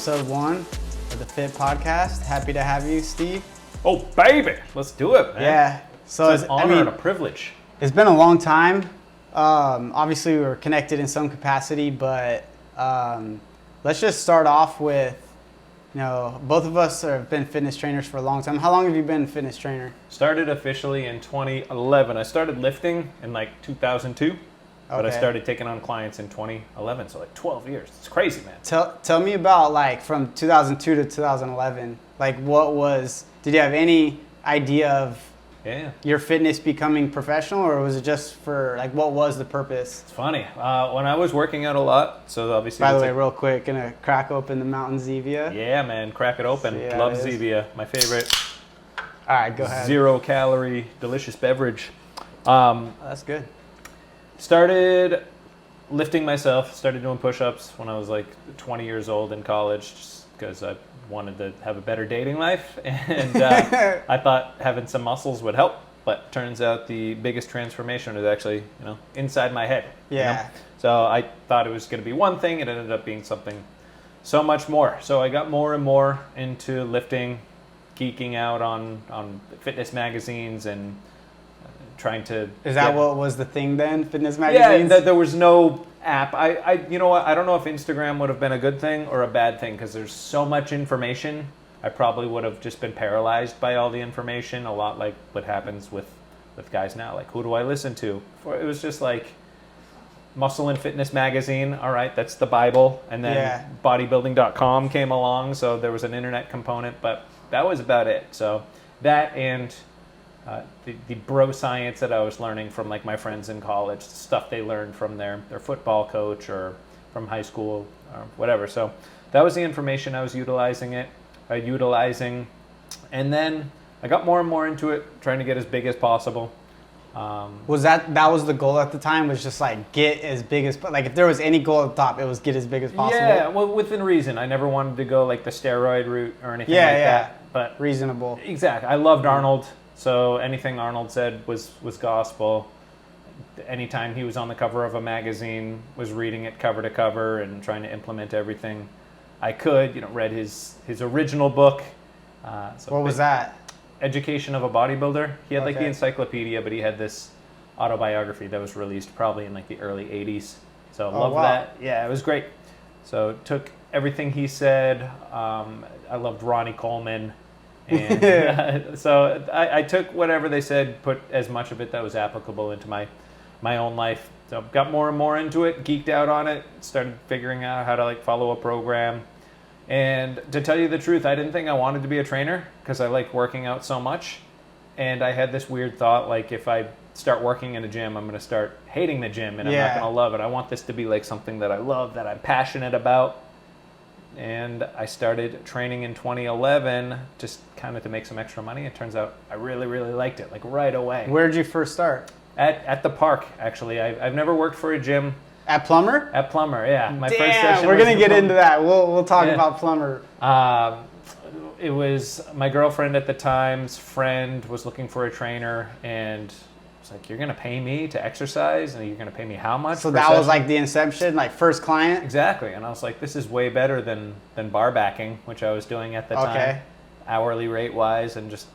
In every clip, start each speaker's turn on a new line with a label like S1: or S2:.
S1: episode 1 of the Fit Podcast. Happy to have you, Steve.
S2: Oh, baby. Let's do it, man.
S1: Yeah. So
S2: it's an honor and a privilege.
S1: It's been a long time. Obviously, we were connected in some capacity, but let's just start off with, both of us have been fitness trainers for a long time. How long have you been a fitness trainer?
S2: Started officially in 2011. I started lifting in like 2002, but I started taking on clients in 2011, so like 12 years. It's crazy, man.
S1: Tell me about like from 2002 to 2011, like did you have any idea of your fitness becoming professional, or was it just for like, what was the purpose?
S2: It's funny. When I was working out a lot, so obviously.
S1: By the way, real quick, gonna crack open the Mountain Zevia.
S2: Yeah, man, crack it open. Love Zevia, my favorite.
S1: All right, go ahead.
S2: 0-calorie, delicious beverage.
S1: That's good.
S2: Started lifting myself, started doing push-ups when I was like 20 years old in college, just because I wanted to have a better dating life, and I thought having some muscles would help, but turns out the biggest transformation was actually, inside my head.
S1: Yeah.
S2: So I thought it was going to be one thing, it ended up being something so much more. So I got more and more into lifting, geeking out on fitness magazines and trying to...
S1: Is that what was the thing then, fitness magazines?
S2: Yeah, there was no app. You know what, I don't know if Instagram would have been a good thing or a bad thing, because there's so much information. I probably would have just been paralyzed by all the information, a lot like what happens with guys now. Like, who do I listen to? It was just like Muscle and Fitness magazine, all right, that's the Bible. And then bodybuilding.com came along, so there was an internet component, but that was about it. So that and the bro science that I was learning from like my friends in college, stuff they learned from their football coach or from high school or whatever. So that was the information I was utilizing. And then I got more and more into it, trying to get as big as possible.
S1: Was that was the goal at the time, was just like get as big as, like if there was any goal at the top, it was get as big as possible?
S2: Yeah, well, within reason. I never wanted to go like the steroid route or anything that. But
S1: reasonable.
S2: Exactly. I loved Arnold. So anything Arnold said was gospel. Anytime he was on the cover of a magazine, was reading it cover to cover and trying to implement everything I could. Read his original book.
S1: What was that?
S2: Education of a Bodybuilder. He had like the encyclopedia, but he had this autobiography that was released probably in like the early 80s. So loved that. Yeah, it was great. So took everything he said. I loved Ronnie Coleman. And so I took whatever they said, put as much of it that was applicable into my own life. So got more and more into it, geeked out on it, started figuring out how to like follow a program. And to tell you the truth, I didn't think I wanted to be a trainer because I like working out so much. And I had this weird thought, like if I start working in a gym, I'm going to start hating the gym and I'm not going to love it. I want this to be like something that I love, that I'm passionate about. And I started training in 2011 just kind of to make some extra money. It turns out I really, really liked it, like right away.
S1: Where did you first start?
S2: At the park, actually. I've never worked for a gym.
S1: At Plumber?
S2: At Plumber, yeah. My first
S1: Damn,
S2: session
S1: we're
S2: was
S1: going to get into that. We'll talk about Plumber.
S2: It was my girlfriend at the time's friend was looking for a trainer, and it's like, you're going to pay me to exercise, and you're going to pay me how much?
S1: So that was like the inception, like first client?
S2: Exactly. And I was like, this is way better than bar backing, which I was doing at the time, hourly rate wise, and just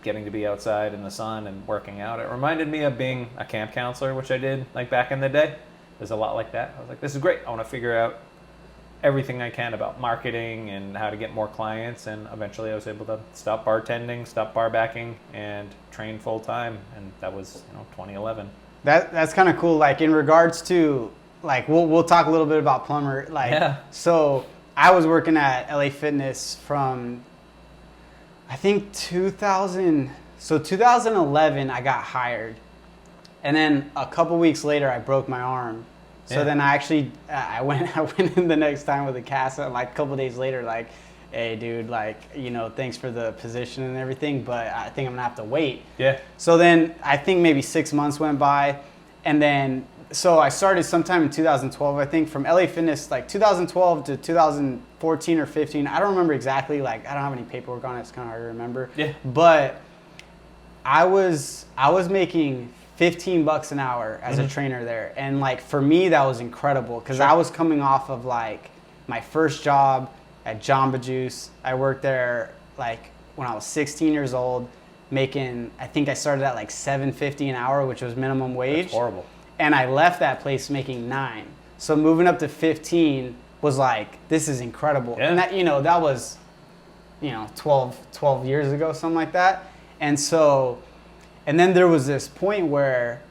S2: getting to be outside in the sun and working out. It reminded me of being a camp counselor, which I did like back in the day. There's a lot like that. I was like, this is great. I want to figure out everything I can about marketing and how to get more clients. And eventually I was able to stop bartending, stop bar backing, and train full time. And that was 2011.
S1: That's kind of cool. Like in regards to, like, we'll talk a little bit about Plumber. Like, so I was working at LA Fitness from, I think 2011 I got hired. And then a couple weeks later I broke my arm. So then I actually, I went in the next time with a cast, and like a couple days later, like, hey dude, like, thanks for the position and everything, but I think I'm gonna have to wait. Yeah. So then I think maybe 6 months went by, and then, so I started sometime in 2012, I think, from LA Fitness, like 2012 to 2014 or 15. I don't remember exactly, like, I don't have any paperwork on it, it's kind of hard to remember. Yeah. But I was making $15 an hour as a trainer there. And like, for me, that was incredible, because I was coming off of like my first job, at Jamba Juice. I worked there like when I was 16 years old, making, I think I started at like $7.50 an hour, which was minimum wage.
S2: That's horrible.
S1: And I left that place making $9. So moving up to 15 was like, this is incredible.
S2: Yeah.
S1: And that, that was, 12 years ago, something like that. And so, and then there was this point where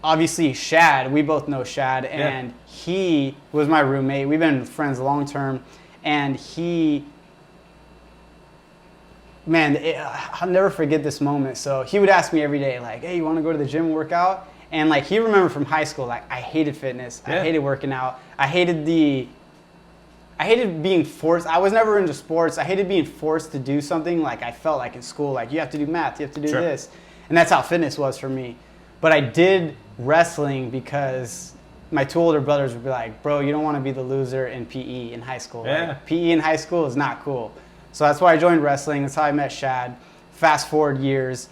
S1: obviously Shad, we both know Shad, and he was my roommate. We've been friends long term. And I'll never forget this moment. So he would ask me every day, like, hey, you want to go to the gym and work out? And like, he remembered from high school, like, I hated fitness. I hated working out. I hated being forced. I was never into sports. I hated being forced to do something like I felt like in school, like you have to do math, you have to do this. And that's how fitness was for me. But I did wrestling because my two older brothers would be like, bro, you don't want to be the loser in PE in high school.
S2: Yeah.
S1: Like, PE in high school is not cool. So that's why I joined wrestling. That's how I met Shad. Fast forward years.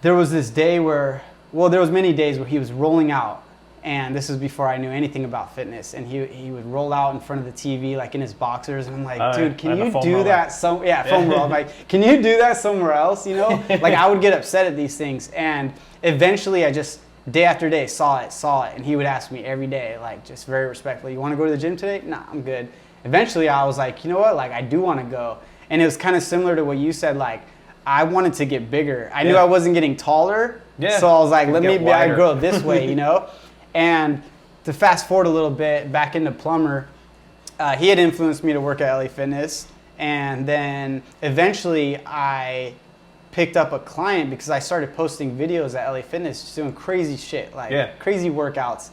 S1: There was this day where, there was many days where he was rolling out. And this was before I knew anything about fitness. And he would roll out in front of the TV, like in his boxers. And I'm like, dude, can you do that? Foam roll. I'm like, can you do that somewhere else? Like I would get upset at these things. And eventually I just, day after day, saw it. And he would ask me every day, like just very respectfully, you want to go to the gym today? Nah, I'm good. Eventually I was like, you know what? Like I do want to go. And it was kind of similar to what you said, like I wanted to get bigger. I knew I wasn't getting taller. Yeah. So I was like, let me grow this way, And to fast forward a little bit, back into Plumber, he had influenced me to work at LA Fitness. And then eventually I picked up a client because I started posting videos at LA Fitness, just doing crazy shit, like crazy workouts.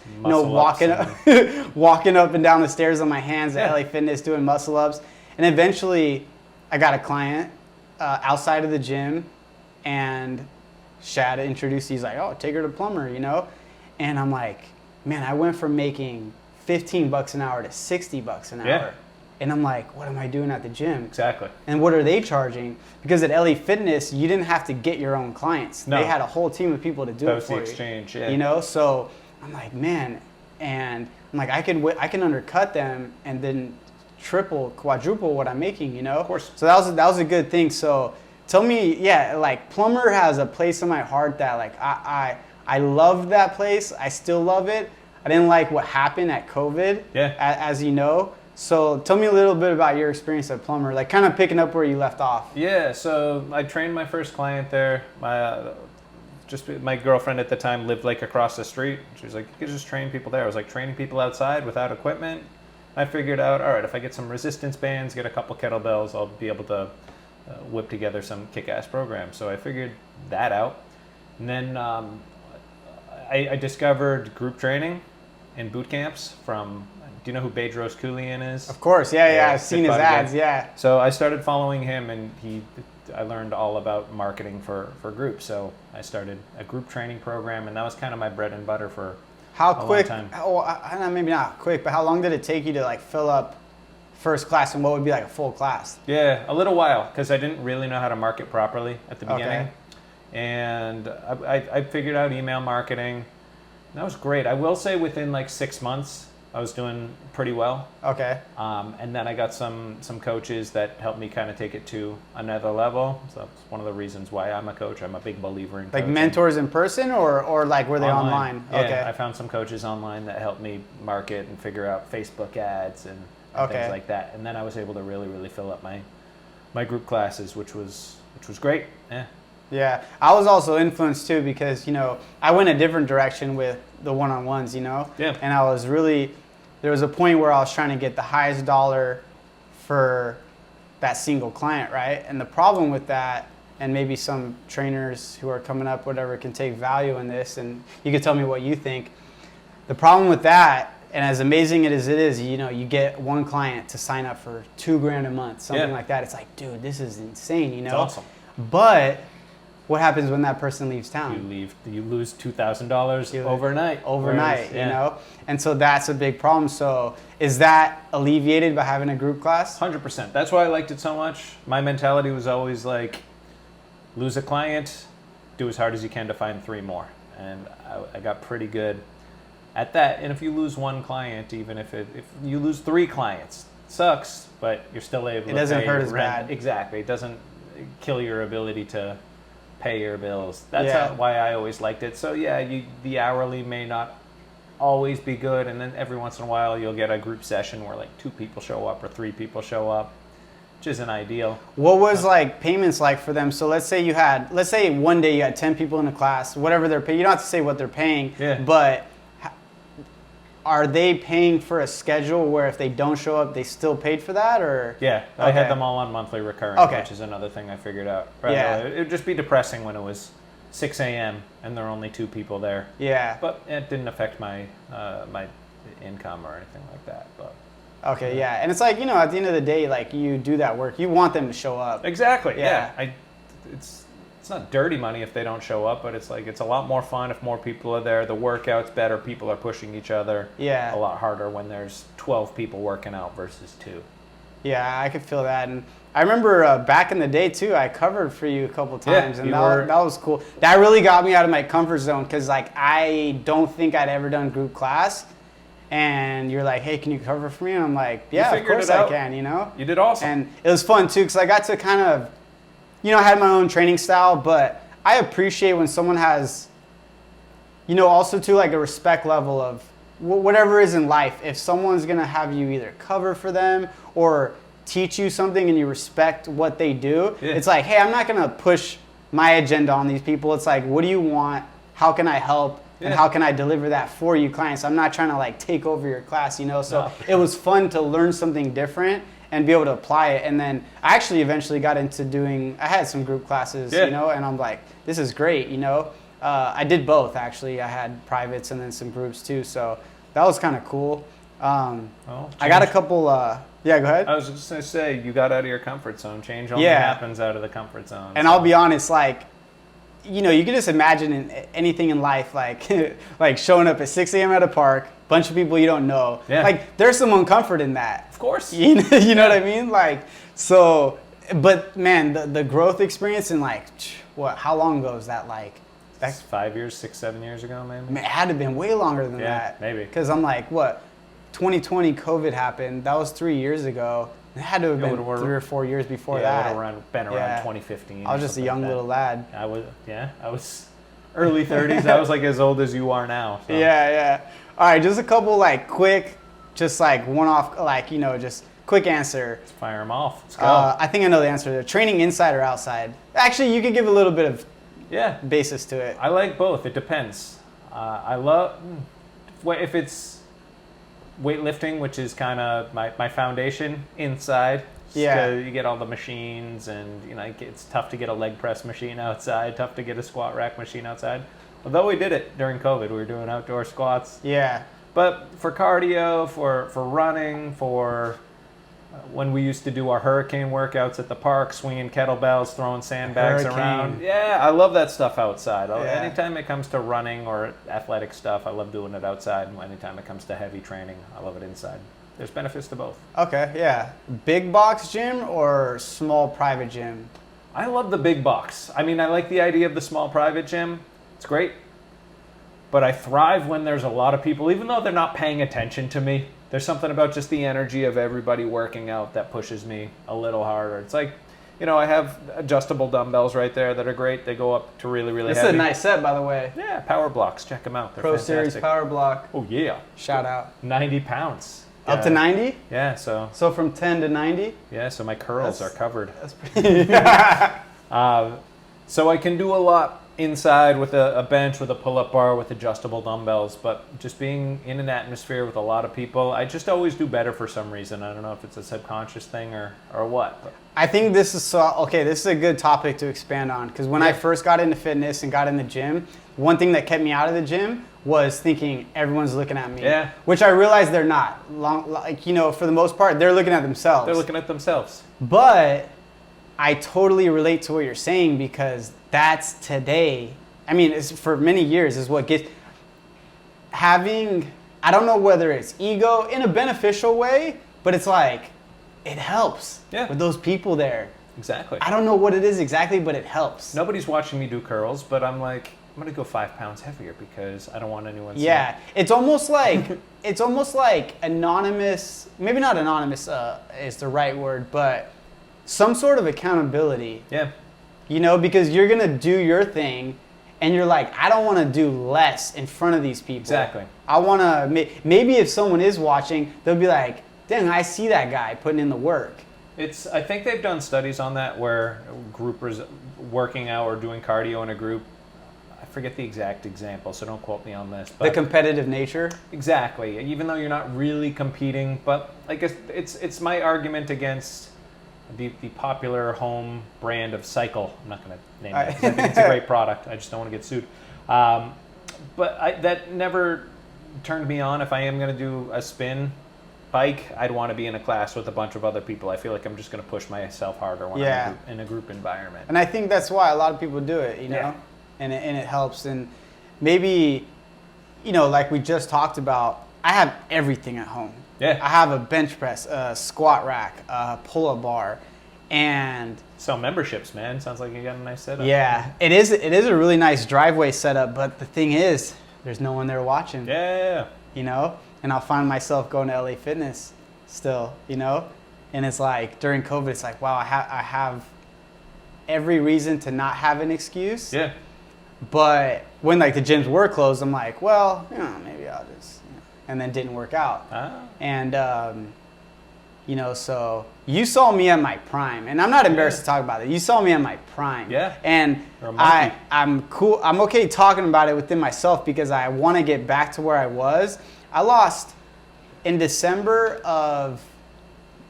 S1: Walking up and down the stairs on my hands at LA Fitness, doing muscle ups. And eventually I got a client outside of the gym, and Shad introduced, he's like, oh, take her to Plumber, And I'm like, man, I went from making $15 an hour to $60 an hour. And I'm like, what am I doing at the gym?
S2: Exactly.
S1: And what are they charging? Because at LA Fitness, you didn't have to get your own clients.
S2: No.
S1: They had a whole team of people to do it for you.
S2: Exchange,
S1: So I'm like, man, and I'm like, I can undercut them and then triple, quadruple what I'm making,
S2: Of course.
S1: So that was a good thing. So tell me, like Plumber has a place in my heart that like I love that place. I still love it. I didn't like what happened at COVID, as you know. So tell me a little bit about your experience at Plumber, like kind of picking up where you left off.
S2: Yeah, so I trained my first client there. My girlfriend at the time lived like across the street. She was like, you could just train people there. I was like, training people outside without equipment. I figured out, all right, if I get some resistance bands, get a couple kettlebells, I'll be able to whip together some kick-ass programs. So I figured that out. And then I discovered group training in boot camps from, do you know who Bedros Keuilian is?
S1: Of course, I've seen his ads,
S2: So I started following him, and I learned all about marketing for groups. So I started a group training program, and that was kind of my bread and butter for a long time.
S1: Maybe not quick, but how long did it take you to like fill up first class, and what would be like a full class?
S2: Yeah, a little while, because I didn't really know how to market properly at the beginning. And I figured out email marketing. That was great. I will say within like 6 months, I was doing pretty well.
S1: Okay.
S2: And then I got some coaches that helped me kind of take it to another level. So that's one of the reasons why I'm a coach. I'm a big believer in
S1: like
S2: coaching.
S1: Mentors in person or like were they online?
S2: Yeah,
S1: okay.
S2: I found some coaches online that helped me market and figure out Facebook ads and things like that. And then I was able to really, really fill up my group classes, which was great. Yeah.
S1: Yeah, I was also influenced too because, I went a different direction with the one-on-ones,
S2: Yeah.
S1: And I was there was a point where I was trying to get the highest dollar for that single client, right? And the problem with that, and maybe some trainers who are coming up, whatever, can take value in this, and you can tell me what you think. The problem with that, and as amazing as it is, you get one client to sign up for $2,000 a month, something like that. It's like, dude, this is insane,
S2: It's awesome.
S1: But what happens when that person leaves town?
S2: You lose $2,000 overnight.
S1: Whereas, And so that's a big problem. So is that alleviated by having a group class?
S2: 100%. That's why I liked it so much. My mentality was always like, lose a client, do as hard as you can to find 3 more. And I got pretty good at that. And if you lose one client, even if you lose 3 clients, it sucks, but you're still able to pay. It
S1: doesn't hurt as bad.
S2: Exactly. It doesn't kill your ability to pay your bills. That's why I always liked it. So yeah, the hourly may not always be good, and then every once in a while you'll get a group session where like 2 people show up or 3 people show up, which isn't ideal.
S1: What was like payments like for them? So let's say one day you had 10 people in a class, whatever they're paying. You don't have to say what they're paying, but are they paying for a schedule where if they don't show up, they still paid for that, or?
S2: Yeah, I had them all on monthly recurring, which is another thing I figured out. Right? Yeah. It would just be depressing when it was 6 a.m. and there are only 2 people there.
S1: Yeah.
S2: But it didn't affect my my income or anything like that. But
S1: okay, yeah. And it's like, at the end of the day, like you do that work, you want them to show up.
S2: Exactly. Yeah. It's not dirty money if they don't show up, but it's like it's a lot more fun if more people are there. The workout's better. People are pushing each other.
S1: Yeah.
S2: A lot harder when there's 12 people working out versus 2.
S1: Yeah, I could feel that. And I remember back in the day too, I covered for you a couple times, and that was cool. That really got me out of my comfort zone because like I don't think I'd ever done group class, and you're like, hey, can you cover for me? And I'm like, yeah, of course I can.
S2: You did awesome.
S1: And it was fun too because I got to kind of, I had my own training style, but I appreciate when someone has, also too like a respect level of whatever is in life. If someone's gonna have you either cover for them or teach you something and you respect what they do, it's like, hey, I'm not gonna push my agenda on these people. It's like, what do you want? How can I help? And how can I deliver that for you clients? I'm not trying to like take over your class, So it was fun to learn something different and be able to apply it. And then I actually eventually got into I had some group classes, and I'm like, this is great, I did both actually. I had privates and then some groups too. So that was kind of cool. I got a couple, yeah, go ahead.
S2: I was just going to say, you got out of your comfort zone. Change only happens out of the comfort zone.
S1: And I'll be honest, like, you can just imagine anything in life, like like showing up at 6 a.m. at a park, bunch of people you don't know. Yeah. Like, there's some uncomfort in that.
S2: Of course.
S1: You know what I mean? Like, so, but man, the growth experience and like, how long ago is that? Like,
S2: that's 5 years, 6, 7 years ago, maybe?
S1: Man, it had to have been way longer than that.
S2: Maybe.
S1: Because I'm like, 2020 COVID happened. That was 3 years ago. It had to have been 3 or 4 years before that.
S2: It would have been around 2015.
S1: I was just a young little lad.
S2: I was early 30s. I was like as old as you are now. So.
S1: Yeah. All right, just a couple like quick, just like one-off, like, just quick answer.
S2: Let's fire them off. Let's go.
S1: I think I know the answer to training inside or outside. Actually, you could give a little bit of basis to it.
S2: I like both. It depends. I love if it's weightlifting, which is kind of my foundation inside. You get all the machines, and it's tough to get a leg press machine outside, tough to get a squat rack machine outside. Although we did it during COVID, we were doing outdoor squats.
S1: Yeah.
S2: But for cardio, for running, for when we used to do our hurricane workouts at the park, swinging kettlebells, throwing sandbags around. Yeah, I love that stuff outside. Anytime it comes to running or athletic stuff, I love doing it outside. And anytime it comes to heavy training, I love it inside. There's benefits to both.
S1: Okay, yeah. Big box gym or small private gym?
S2: I love the big box. I mean, I like the idea of the small private gym. It's great. But I thrive when there's a lot of people, even though they're not paying attention to me. There's something about just the energy of everybody working out that pushes me a little harder. It's like, I have adjustable dumbbells right there that are great. They go up to really, really heavy.
S1: This is a nice set, by the way.
S2: Yeah, Power Blocks. Check them out. They're
S1: Pro
S2: fantastic.
S1: Series Power Block.
S2: Oh, yeah.
S1: Shout out.
S2: 90 pounds.
S1: Up to 90?
S2: Yeah, so.
S1: So from 10 to 90?
S2: Yeah, so my curls are covered.
S1: That's pretty.
S2: So I can do a lot inside with a bench, with a pull-up bar, with adjustable dumbbells, but just being in an atmosphere with a lot of people, I just always do better for some reason. I don't know if it's a subconscious thing or what. But.
S1: I think this is this is a good topic to expand on, because when I first got into fitness and got in the gym, one thing that kept me out of the gym was thinking everyone's looking at me.
S2: Yeah.
S1: Which I realized they're not. For the most part, they're looking at themselves.
S2: They're looking at themselves.
S1: But I totally relate to what you're saying, because that's today. I mean, it's, for many years is what gets having, I don't know whether it's ego in a beneficial way, but it's like, it helps with those people there.
S2: Exactly.
S1: I don't know what it is exactly, but it helps.
S2: Nobody's watching me do curls, but I'm like, I'm going to go 5 pounds heavier because I don't want anyone seeing.
S1: Yeah, it's almost like anonymous. Maybe not anonymous is the right word, but some sort of accountability.
S2: Yeah.
S1: You know, because you're gonna do your thing, and you're like, I don't want to do less in front of these people.
S2: Exactly.
S1: I want to. Maybe if someone is watching, they'll be like, dang, I see that guy putting in the work.
S2: I think they've done studies on that where groupers working out or doing cardio in a group. I forget the exact example, so don't quote me on this. But
S1: the competitive nature?
S2: Exactly. Even though you're not really competing, but I guess it's my argument against the popular home brand of Cycle. I'm not going to name it because I think it's a great product. I just don't want to get sued. But that never turned me on. If I am going to do a spin bike, I'd want to be in a class with a bunch of other people. I feel like I'm just going to push myself harder when I'm in a group environment.
S1: And I think that's why a lot of people do it, you know?
S2: Yeah.
S1: And it helps. And maybe, you know, like we just talked about, I have everything at home.
S2: Yeah.
S1: I have a bench press, a squat rack, a pull-up bar, and...
S2: So memberships, man. Sounds like you got a nice setup.
S1: Yeah. It is a really nice driveway setup, but the thing is, there's no one there watching.
S2: Yeah.
S1: You know? And I'll find myself going to LA Fitness still, you know? And it's like, during COVID, it's like, wow, I have every reason to not have an excuse.
S2: Yeah.
S1: But when like the gyms were closed, I'm like, well, you know, maybe I'll just, you know, and then didn't work out.
S2: Ah.
S1: And, you know, so you saw me at my prime, and I'm not embarrassed to talk about it. You saw me at my prime.
S2: Yeah.
S1: And I'm cool. I'm okay talking about it within myself because I want to get back to where I was. I lost in December of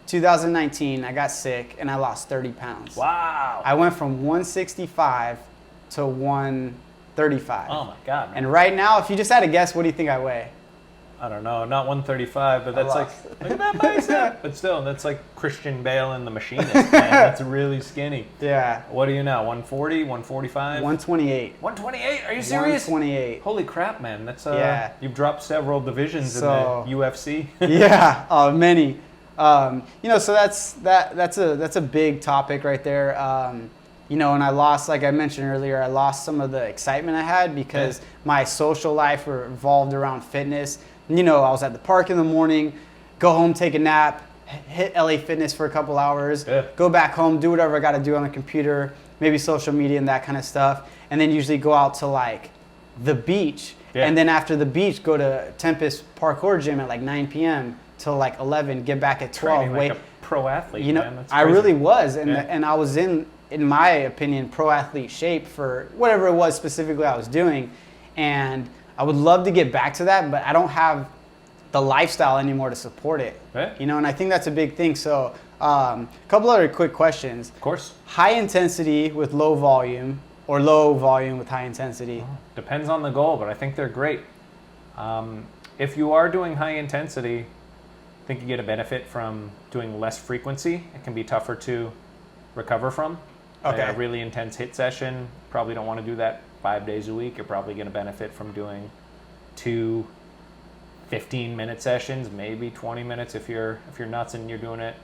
S1: 2019. I got sick and I lost 30 pounds.
S2: Wow.
S1: I went from 165 to 135.
S2: Oh my God. Man.
S1: And right now, if you just had to guess, what do you think I weigh?
S2: I don't know, not 135, but that's like, look at that bicep. But still, that's like Christian Bale in The Machinist, man. That's really skinny.
S1: Yeah.
S2: What are you now, 140, 145?
S1: 128.
S2: 128? Are you serious?
S1: 128.
S2: Holy crap, man. That's
S1: yeah.
S2: You've dropped several divisions in the UFC.
S1: Yeah, many. You know, so that's a big topic right there. You know, and I lost, like I mentioned earlier, I lost some of the excitement I had because my social life revolved around fitness. You know, I was at the park in the morning, go home, take a nap, hit LA Fitness for a couple hours, go back home, do whatever I got to do on the computer, maybe social media and that kind of stuff, and then usually go out to like the beach. Yeah. And then after the beach, go to Tempest Parkour Gym at like 9 p.m. till like 11, get back at 12.
S2: Training like a pro athlete,
S1: you know,
S2: man. That's
S1: I
S2: crazy.
S1: really was, and I was in my opinion, pro athlete shape for whatever it was specifically I was doing. And I would love to get back to that, but I don't have the lifestyle anymore to support it.
S2: Right.
S1: You know, and I think that's a big thing. So a couple other quick questions.
S2: Of course.
S1: High intensity with low volume or low volume with high intensity?
S2: Depends on the goal, but I think they're great. If you are doing high intensity, I think you get a benefit from doing less frequency. It can be tougher to recover from.
S1: Okay.
S2: A really intense HIIT session, probably don't want to do that 5 days a week. You're probably going to benefit from doing 2 15-minute sessions, maybe 20 minutes if you're nuts and you're doing it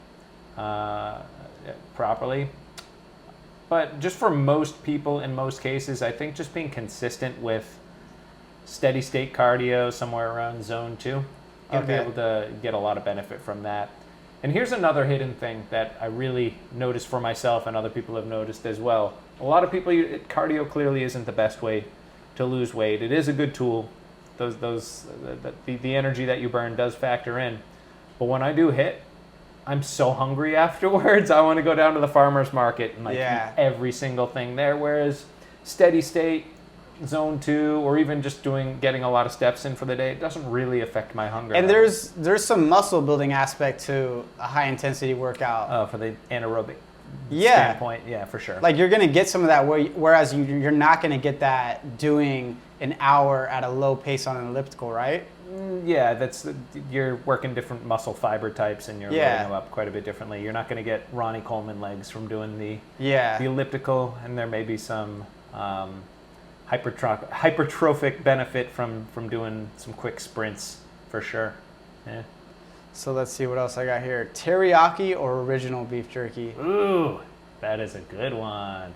S2: properly. But just for most people, in most cases, I think just being consistent with steady state cardio somewhere around zone 2, you're going to be able to get a lot of benefit from that. And here's another hidden thing that I really noticed for myself and other people have noticed as well. A lot of people, cardio clearly isn't the best way to lose weight. It is a good tool. The energy that you burn does factor in. But when I do HIIT, I'm so hungry afterwards. I want to go down to the farmer's market and eat every single thing there. Whereas steady state, zone 2, or even just getting a lot of steps in for the day, it doesn't really affect my hunger.
S1: And there's some muscle building aspect to a high intensity workout.
S2: Oh, for the anaerobic standpoint, yeah, for sure.
S1: Like you're gonna get some of that, whereas you're not gonna get that doing an hour at a low pace on an elliptical, right?
S2: Yeah, you're working different muscle fiber types and you're loading them up quite a bit differently. You're not gonna get Ronnie Coleman legs from doing the elliptical, and there may be some hypertrophic benefit from doing some quick sprints for sure. Yeah.
S1: So let's see what else I got here. Teriyaki or original beef jerky?
S2: Ooh, that is a good one.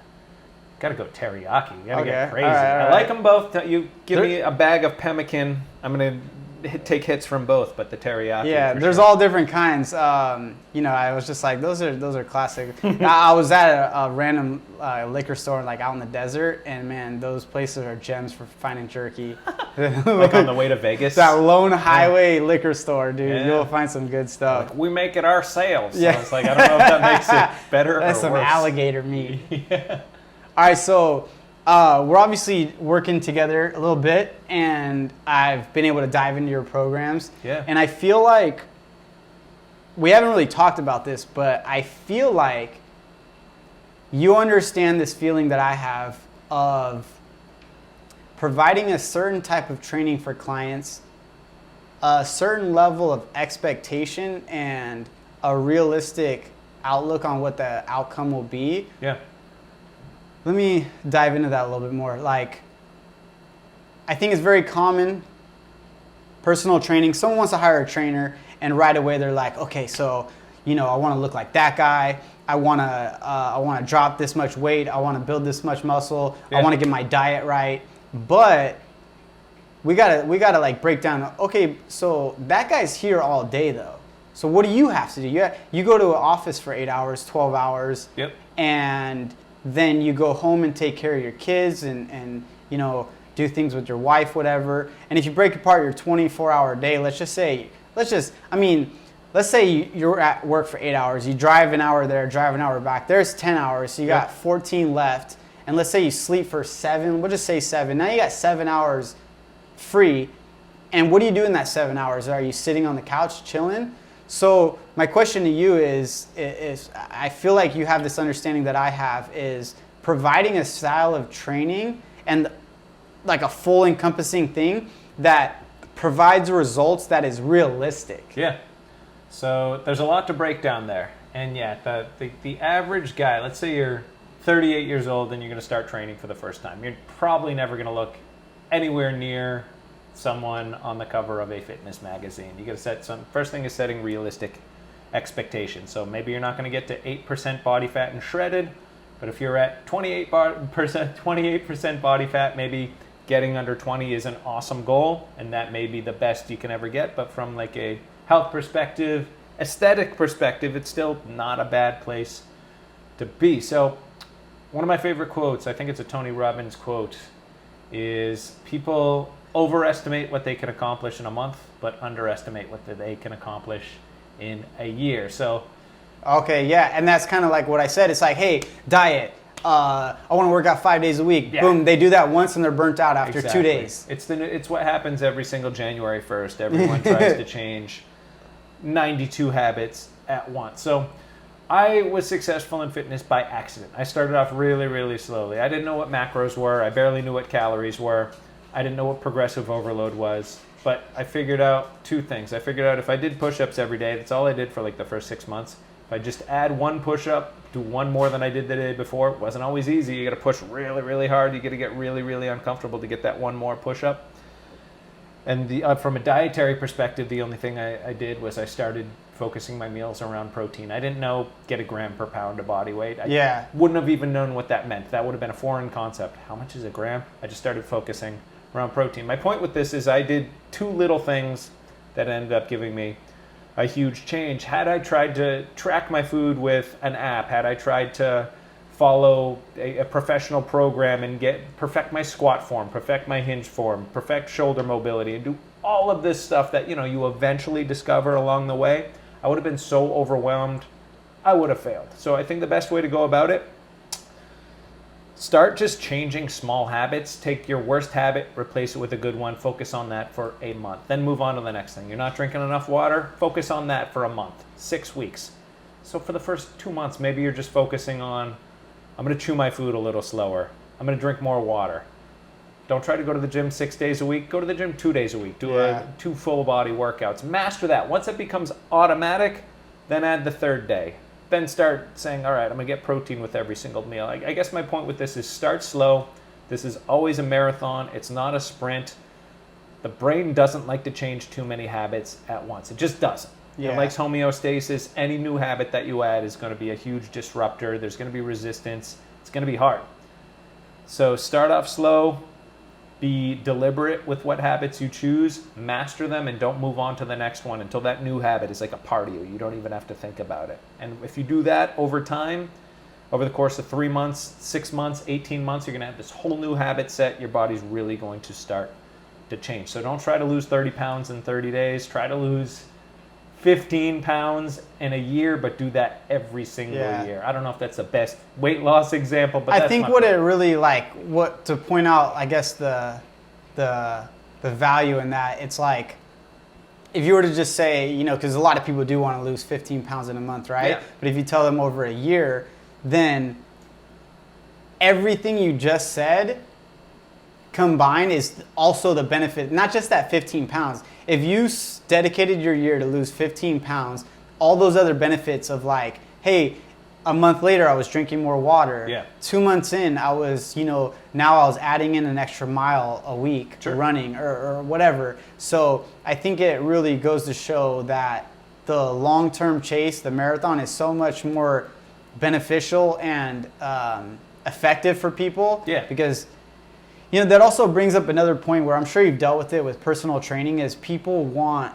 S2: Gotta go teriyaki. You gotta
S1: Okay.
S2: get crazy.
S1: All right.
S2: I like them both. You give me a bag of pemmican, I'm gonna take hits from both, but the teriyaki.
S1: Yeah, there's
S2: sure.
S1: all different kinds. You know, I was just like, those are classic. I was at a random liquor store like out in the desert, and man, those places are gems for finding jerky.
S2: Like on the way to Vegas.
S1: That lone highway liquor store, dude.
S2: Yeah.
S1: You'll find some good stuff.
S2: Like, we make it ourselves. So
S1: Yeah.
S2: it's like, I don't know if that makes it better
S1: That's
S2: or
S1: some
S2: worse.
S1: alligator meat.
S2: Yeah.
S1: All right, so we're obviously working together a little bit, and I've been able to dive into your programs.
S2: Yeah.
S1: And I feel like we haven't really talked about this, but I feel like you understand this feeling that I have of providing a certain type of training for clients, a certain level of expectation, and a realistic outlook on what the outcome will be.
S2: Yeah.
S1: Let me dive into that a little bit more. Like, I think it's very common, personal training, someone wants to hire a trainer and right away they're like, okay, so, you know, I want to look like that guy. I want to drop this much weight. I want to build this much muscle.
S2: Yeah.
S1: I want to get my diet right. But we gotta like break down, okay, so that guy's here all day though. So what do you have to do? You go to an office for 8 hours, 12 hours,
S2: Yep.
S1: and then you go home and take care of your kids and you know, do things with your wife, whatever. And if you break apart your 24-hour day, let's say you're at work for 8 hours, you drive an hour there, drive an hour back, there's 10 hours, so you got 14 left. And let's say you sleep for 7, we'll just say 7. Now you got 7 hours free. And what do you do in that 7 hours? Are you sitting on the couch chilling? So my question to you is I feel like you have this understanding that I have, is providing a style of training and like a full encompassing thing that provides results that is realistic.
S2: Yeah. So there's a lot to break down there. And yeah, the average guy, let's say you're 38 years old and you're going to start training for the first time. You're probably never going to look anywhere near someone on the cover of a fitness magazine. You got to set first thing is setting realistic expectations. So maybe you're not going to get to 8% body fat and shredded, but if you're at 28% body fat, maybe getting under 20 is an awesome goal, and that may be the best you can ever get. But from like a health perspective, aesthetic perspective, it's still not a bad place to be. So one of my favorite quotes, I think it's a Tony Robbins quote, is people overestimate what they can accomplish in a month, but underestimate what they can accomplish in a year. So,
S1: okay, yeah, and that's kind of like what I said. It's like, hey, diet. I want to work out 5 days a week.
S2: Yeah.
S1: Boom, they do that once and they're burnt out after 2 days.
S2: It's what happens every single January 1st. Everyone tries to change 92 habits at once. So I was successful in fitness by accident. I started off really, really slowly. I didn't know what macros were. I barely knew what calories were. I didn't know what progressive overload was. But I figured out two things. I figured out if I did push-ups every day, that's all I did for like the first 6 months. If I just add one push-up, do one more than I did the day before, it wasn't always easy. You got to push really, really hard. You got to get really, really uncomfortable to get that one more push-up. And from a dietary perspective, the only thing I did was I started focusing my meals around protein. I didn't know get a gram per pound of body weight. I wouldn't have even known what that meant. That would have been a foreign concept. How much is a gram? I just started focusing around protein. My point with this is I did two little things that ended up giving me a huge change. Had I tried to track my food with an app, had I tried to follow a professional program and perfect my squat form, perfect my hinge form, perfect shoulder mobility, and do all of this stuff that you eventually discover along the way, I would have been so overwhelmed, I would have failed. So I think the best way to go about it, start just changing small habits. Take your worst habit, replace it with a good one, focus on that for a month. Then move on to the next thing. You're not drinking enough water, focus on that for a month, 6 weeks. So for the first 2 months, maybe you're just focusing on, I'm going to chew my food a little slower. I'm going to drink more water. Don't try to go to the gym 6 days a week. Go to the gym 2 days a week. Do 2 full body workouts. Master that. Once it becomes automatic, then add the third day. Then start saying, all right, I'm going to get protein with every single meal. I guess my point with this is start slow. This is always a marathon. It's not a sprint. The brain doesn't like to change too many habits at once. It just doesn't. It likes homeostasis. Any new habit that you add is going to be a huge disruptor. There's going to be resistance. It's going to be hard. So start off slow, be deliberate with what habits you choose, master them, and don't move on to the next one until that new habit is like a part of you. You don't even have to think about it. And if you do that over time, over the course of 3 months, 6 months, 18 months, you're going to have this whole new habit set. Your body's really going to start to change. So don't try to lose 30 pounds in 30 days. Try to lose 15 pounds in a year, but do that every single year. I don't know if that's the best weight loss example, but
S1: I think what it really what to point out, I guess the value in that, it's like, if you were to just say, because a lot of people do want to lose 15 pounds in a month, right?
S2: Yeah.
S1: But if you tell them over a year, then everything you just said combined is also the benefit, not just that 15 pounds. If you dedicated your year to lose 15 pounds, all those other benefits of like, hey, a month later I was drinking more water.
S2: Yeah.
S1: 2 months in, I was, now I was adding in an extra mile a week running or whatever. So I think it really goes to show that the long-term chase, the marathon, is so much more beneficial and effective for people.
S2: Yeah.
S1: Because that also brings up another point where I'm sure you've dealt with it with personal training, is people want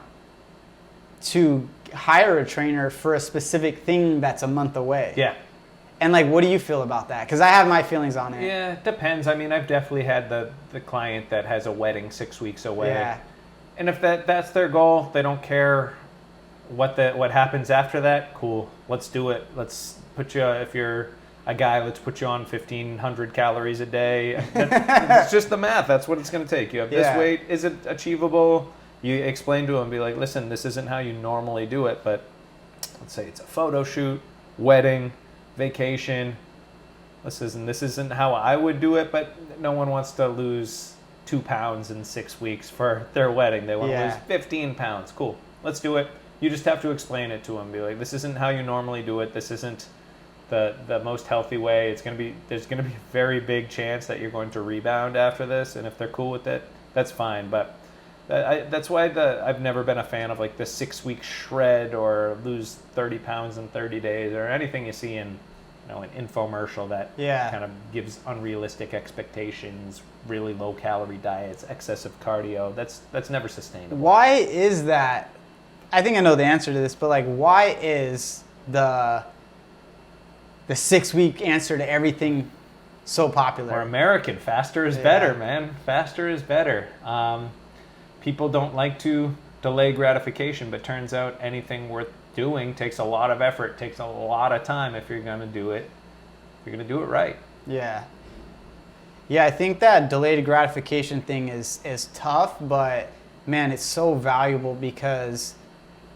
S1: to hire a trainer for a specific thing that's a month away.
S2: Yeah.
S1: And what do you feel about that? Because I have my feelings on it.
S2: Yeah, it depends. I mean, I've definitely had the client that has a wedding 6 weeks away.
S1: Yeah.
S2: And if that's their goal, they don't care what happens after that, cool. Let's do it. Let's put you, if you're a guy, let's put you on 1,500 calories a day. It's just the math. That's what it's going to take. You have this weight. Is it achievable? You explain to them, be like, listen, this isn't how you normally do it, but let's say it's a photo shoot, wedding, vacation. This isn't how I would do it, but no one wants to lose 2 pounds in 6 weeks for their wedding. They want to lose 15 pounds. Cool. Let's do it. You just have to explain it to them. Be like, this isn't how you normally do it. This isn't the most healthy way. There's going to be a very big chance that you're going to rebound after this, and if they're cool with it, that's fine. But that's why I've never been a fan of the 6 week shred or lose 30 pounds in 30 days or anything you see in an infomercial that kind of gives unrealistic expectations, really low calorie diets, excessive cardio. That's never sustainable.
S1: Why is that? I think I know the answer to this, but why is the 6 week answer to everything so popular?
S2: We're American. Faster is better, man. Faster is better. People don't like to delay gratification, but turns out anything worth doing takes a lot of effort, takes a lot of time if you're going to do it. You're going to do it right. Yeah.
S1: Yeah, I think that delayed gratification thing is tough, but man, it's so valuable because,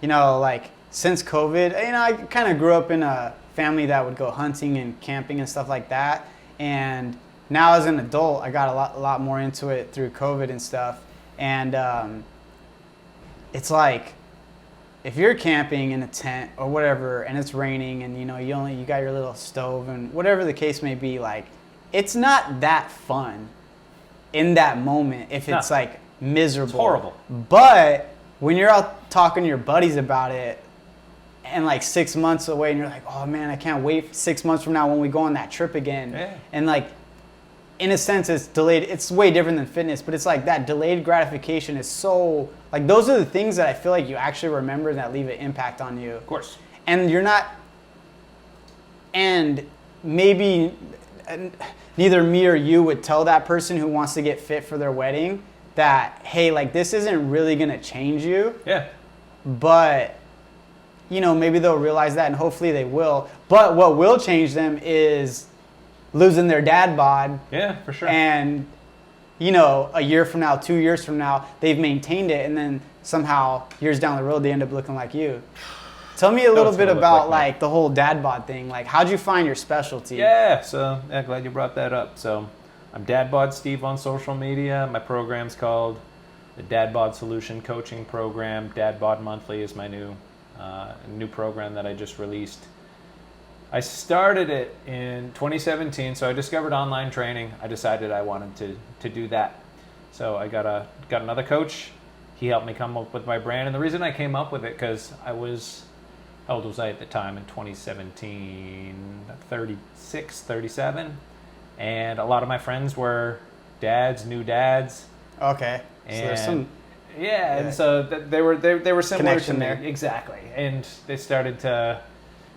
S1: since COVID, I kind of grew up in a family that would go hunting and camping and stuff like that. And now as an adult, I got a lot more into it through COVID and stuff. And it's like, if you're camping in a tent or whatever and it's raining and you got your little stove and whatever the case may be, it's not that fun in that moment if it's miserable.
S2: It's horrible.
S1: But when you're out talking to your buddies about it and 6 months away and you're like, oh man, I can't wait 6 months from now when we go on that trip again.
S2: Yeah.
S1: And in a sense, it's delayed. It's way different than fitness, but it's that delayed gratification is so, those are the things that I feel like you actually remember and that leave an impact on you.
S2: Of course.
S1: And you're not, and maybe neither me or you would tell that person who wants to get fit for their wedding that, hey, this isn't really going to change you.
S2: Yeah.
S1: But, maybe they'll realize that and hopefully they will. But what will change them is losing their dad bod.
S2: Yeah, for sure.
S1: And, a year from now, 2 years from now, they've maintained it. And then somehow, years down the road, they end up looking like you. Tell me a little bit about the whole dad bod thing. How'd you find your specialty?
S2: Yeah, so glad you brought that up. So I'm Dad Bod Steve on social media. My program's called the Dad Bod Solution Coaching Program. Dad Bod Monthly is my new program that I just released. I started it in 2017, so I discovered online training. I decided I wanted to do that. So I got another coach. He helped me come up with my brand. And the reason I came up with it, because how old was I at the time in 2017? 36, 37. And a lot of my friends were dads, new dads.
S1: Okay. So there's some.
S2: Yeah, and so they were similar
S1: Connection
S2: to me.
S1: there.
S2: Exactly. And they started to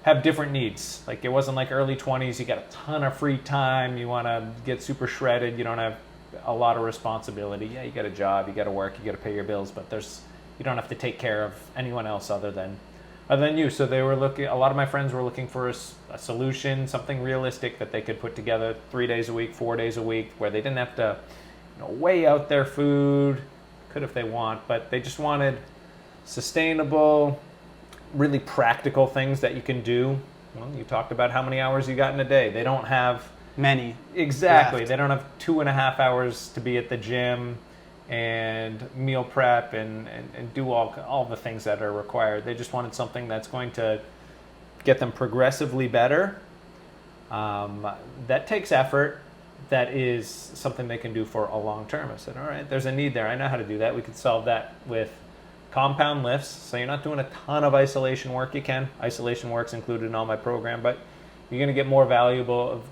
S2: have different needs. Like, it wasn't like early 20s, you got a ton of free time, you want to get super shredded, you don't have a lot of responsibility. Yeah, you got a job, you got to work, you got to pay your bills, but you don't have to take care of anyone else other than you. So they were looking. A lot of my friends were looking for a solution, something realistic that they could put together 3 days a week, 4 days a week, where they didn't have to weigh out their food. Could if they want, but they just wanted sustainable, really practical things that you can do. Well, you talked about how many hours you got in a day. They don't have
S1: many.
S2: Exactly.
S1: Left.
S2: They don't have 2.5 hours to be at the gym and meal prep and do all the things that are required. They just wanted something that's going to get them progressively better. That takes effort. That is something they can do for a long term. I said, all right, there's a need there. I know how to do that. We could solve that with compound lifts. So you're not doing a ton of isolation work. You can. Isolation work's included in all my program, but you're going to get more valuable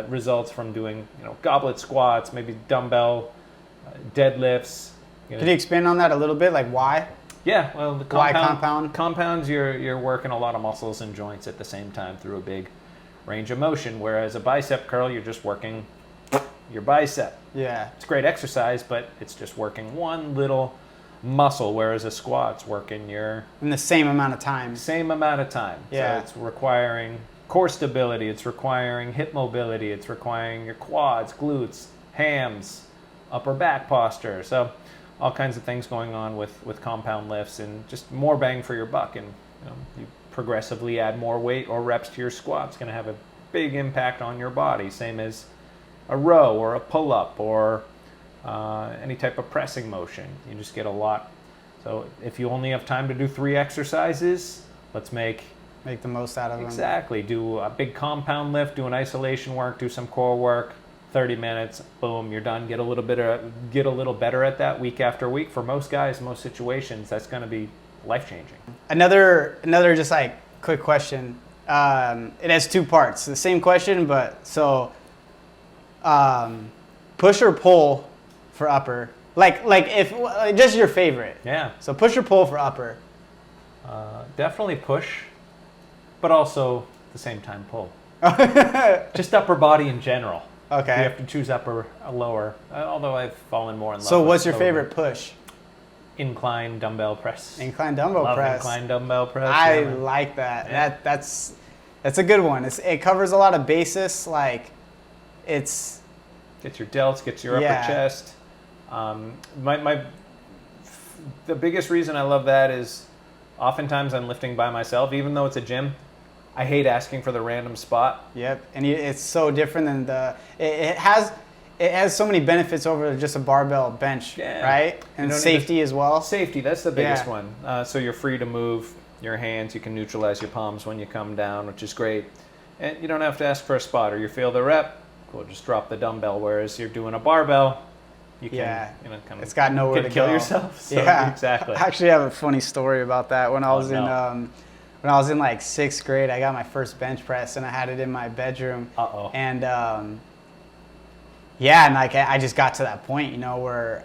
S2: results from doing goblet squats, maybe dumbbell deadlifts.
S1: Could you expand on that a little bit? Like why?
S2: Yeah, well, the
S1: why compound?
S2: Compounds, you're working a lot of muscles and joints at the same time through a big range of motion, whereas a bicep curl, you're just working your bicep.
S1: Yeah.
S2: It's great exercise, but it's just working one little muscle, whereas a squat's working in
S1: the same amount of time.
S2: Same amount of time.
S1: Yeah.
S2: So it's requiring core stability, it's requiring hip mobility, it's requiring your quads, glutes, hams, upper back posture. So all kinds of things going on with compound lifts, and just more bang for your buck. And you progressively add more weight or reps to your squat. It's going to have a big impact on your body, same as a row or a pull-up or any type of pressing motion. You just get a lot. So if you only have time to do 3 exercises, let's make
S1: the most out of them.
S2: Exactly. Do a big compound lift, do an isolation work, do some core work, 30 minutes, boom, you're done. Get a little better at that week after week. For most guys, most situations, that's going to be life-changing.
S1: Another just like quick question. It has 2 parts. The same question, but so push or pull for upper? Like if just your favorite.
S2: Yeah.
S1: So push or pull for upper?
S2: Definitely push, but also at the same time pull. Just upper body in general.
S1: Okay.
S2: You have to choose upper or lower. Although I've fallen more in love.
S1: So
S2: with
S1: what's your
S2: lower.
S1: favorite push?
S2: Incline dumbbell press.
S1: Incline dumbbell press.
S2: Incline dumbbell press.
S1: I like that.
S2: Yeah.
S1: That's a good one. It covers a lot of basis. Like it's
S2: gets your delts, gets your upper chest. The biggest reason I love that is oftentimes I'm lifting by myself, even though it's a gym. I hate asking for the random spot.
S1: Yep, and it's so different than it has so many benefits over just a barbell bench, right? And safety as well.
S2: Safety, that's the biggest one. So you're free to move your hands. You can neutralize your palms when you come down, which is great. And you don't have to ask for a spot, or you feel the rep, cool, just drop the dumbbell. Whereas you're doing a barbell, you can, kind of
S1: it's got nowhere to
S2: kill
S1: go.
S2: yourself. So,
S1: yeah,
S2: exactly.
S1: I actually have a funny story about that. When I was in like 6th grade, I got my first bench press, and I had it in my bedroom. And and like I just got to that point, where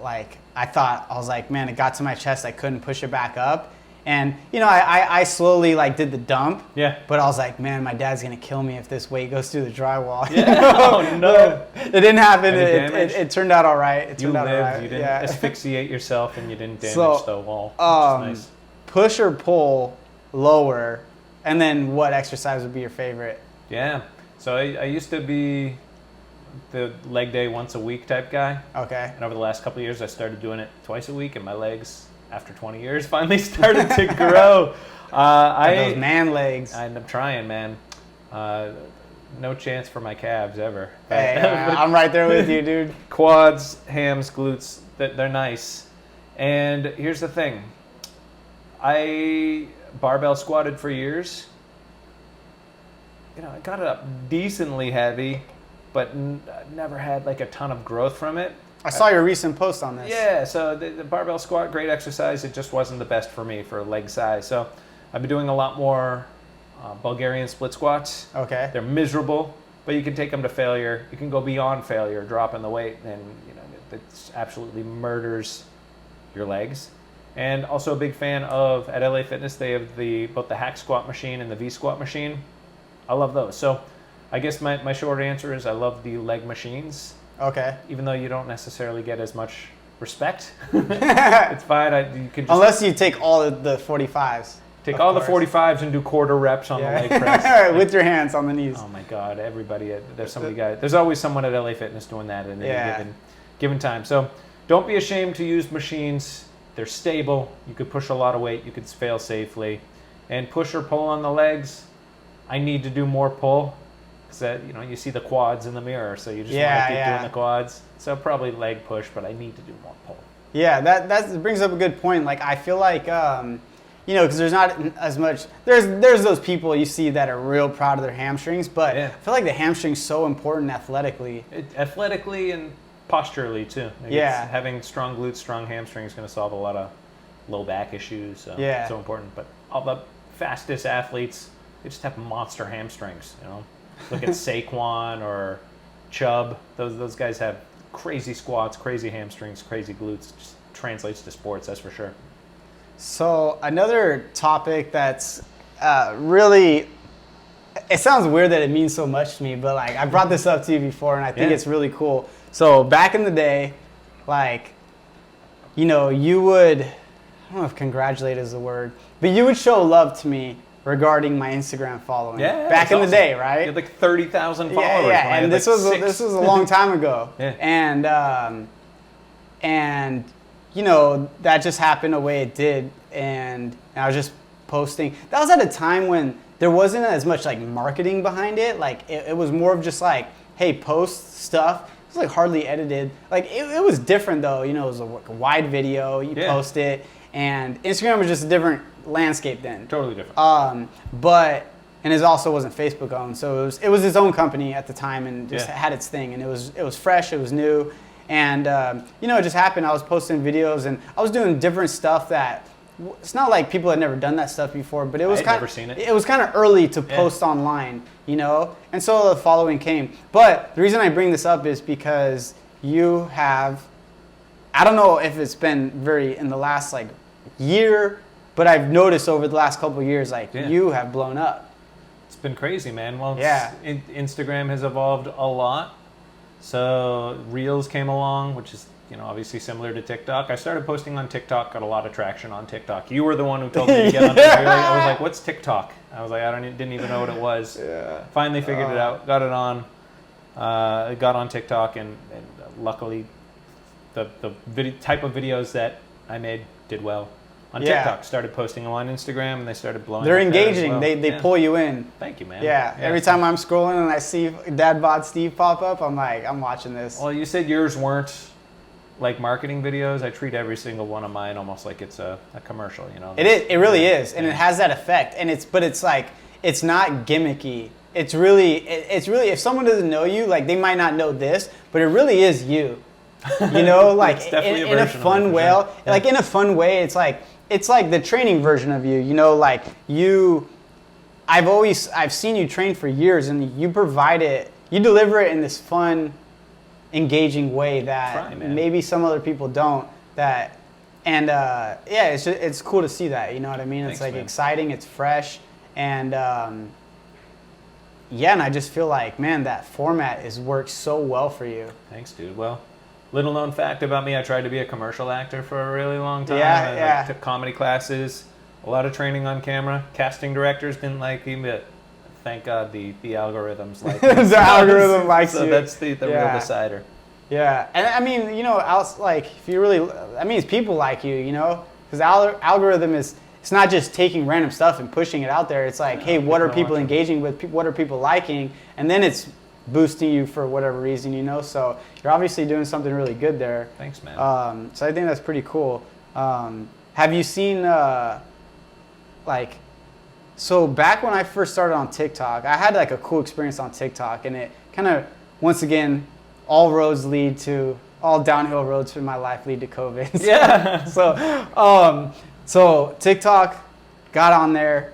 S1: like I was like, man, it got to my chest, I couldn't push it back up. And I slowly like did the dump.
S2: Yeah.
S1: But I was like, man, my dad's gonna kill me if this weight goes through the drywall.
S2: Yeah. Oh no.
S1: It didn't happen. It turned out all right.
S2: You didn't asphyxiate yourself, and you didn't damage the wall. Which is nice.
S1: Push or pull lower, and then what exercise would be your favorite?
S2: Yeah. So I used to be the leg day once a week type guy.
S1: Okay.
S2: And over the last couple of years, I started doing it twice a week, and my legs, after 20 years, finally started to grow.
S1: Those man legs.
S2: I'm trying, man. No chance for my calves ever.
S1: Hey, I'm right there with you, dude.
S2: Quads, hams, glutes, they're nice. And here's the thing. I barbell squatted for years. I got it up decently heavy, but never had like a ton of growth from it.
S1: I saw your recent post on this.
S2: Yeah, so the barbell squat, great exercise. It just wasn't the best for me for leg size. So I've been doing a lot more Bulgarian split squats.
S1: Okay.
S2: They're miserable. but you can take them to failure. You can go beyond failure, dropping the weight, and it absolutely murders your legs. And also a big fan of, at LA Fitness, they have both the hack squat machine and the V squat machine. I love those. So I guess my short answer is I love the leg machines.
S1: Okay.
S2: Even though you don't necessarily get as much respect, it's fine. You can just,
S1: unless you take all of the 45s.
S2: Take all the 45s and do quarter reps on the leg press.
S1: With your hands on the knees.
S2: Oh my God, everybody, there's always someone at LA Fitness doing that at any given time. So don't be ashamed to use machines. They're stable. You could push a lot of weight. You could fail safely. And push or pull on the legs. I need to do more pull. Because you see the quads in the mirror, so you just want to keep doing the quads. So probably leg push, but I need to do more pull.
S1: Yeah, that brings up a good point. Like I feel like because there's not as much. There's those people you see that are real proud of their hamstrings, but I feel like the hamstring's so important athletically.
S2: Athletically and posturally too. Having strong glutes, strong hamstrings is going to solve a lot of low back issues. So it's so important. But all the fastest athletes, they just have monster hamstrings. Look at Saquon or Chubb. Those guys have crazy squats, crazy hamstrings, crazy glutes. Just translates to sports, that's for sure.
S1: So another topic that's really, it sounds weird that it means so much to me, but like I brought this up to you before, and I think it's really cool. So back in the day, like, you would, I don't know if congratulate is the word, but you would show love to me regarding my Instagram following.
S2: Yeah,
S1: back in the day, right?
S2: You had like 30,000 followers.
S1: Yeah, and this was a long time ago. And that just happened the way it did, and I was just posting. That was at a time when there wasn't as much like marketing behind it. Like it was more of just like, hey, post stuff. It was like hardly edited. Like it was different though. It was a wide video. You post it, and Instagram was just a different landscape then.
S2: Totally different.
S1: And it also wasn't Facebook owned, so it was its own company at the time, and just had its thing, and it was fresh, it was new, and it just happened. I was posting videos, and I was doing different stuff that. It's not like people had never done that stuff before, but it was it was kind of early to post online, and so the following came. But the reason I bring this up is because you have, I don't know if it's been very in the last like year, but I've noticed over the last couple of years, like you have blown up.
S2: It's been crazy, man. Well, Instagram has evolved a lot. So Reels came along, which is obviously similar to TikTok. I started posting on TikTok, got a lot of traction on TikTok. You were the one who told me to get on TikTok. I was like, what's TikTok? I was like, didn't even know what it was. Finally figured it out, got it on, got on TikTok, and luckily the type of videos that I made did well on TikTok. Started posting them on Instagram, and they started blowing
S1: They're
S2: up
S1: engaging.
S2: There as well.
S1: They pull you in.
S2: Thank you, man.
S1: Every time I'm scrolling and I see Dad Bod Steve pop up, I'm like, I'm watching this.
S2: Well, you said yours weren't like marketing videos. I treat every single one of mine almost like it's a commercial, It is. It
S1: really is, and it has that effect. And it's like it's not gimmicky. It's really if someone doesn't know you, like they might not know this, but it really is you. Like in a fun way. Like in a fun way, it's like the training version of you. Like you. I've seen you train for years, and you deliver it in this fun, engaging way that maybe some other people don't. It's cool to see that. You know what I mean? It's exciting. It's fresh, and and I just feel like, man, that format works so well for you.
S2: Thanks, dude. Well, little known fact about me: I tried to be a commercial actor for a really long time. I took comedy classes, a lot of training on camera. Casting directors didn't like me, but thank God the algorithms like me.
S1: The algorithm likes you.
S2: So that's the real decider.
S1: Yeah, and I mean, if you really, it's people like you, because algorithm it's not just taking random stuff and pushing it out there. It's like, hey, what are people engaging with? What are people liking? And then it's boosting you for whatever reason, So you're obviously doing something really good there.
S2: Thanks, man.
S1: So I think that's pretty cool. Have you seen so back when I first started on TikTok, I had like a cool experience on TikTok, and it kind of, once again, all downhill roads for my life lead to COVID.
S2: Yeah.
S1: So TikTok got on there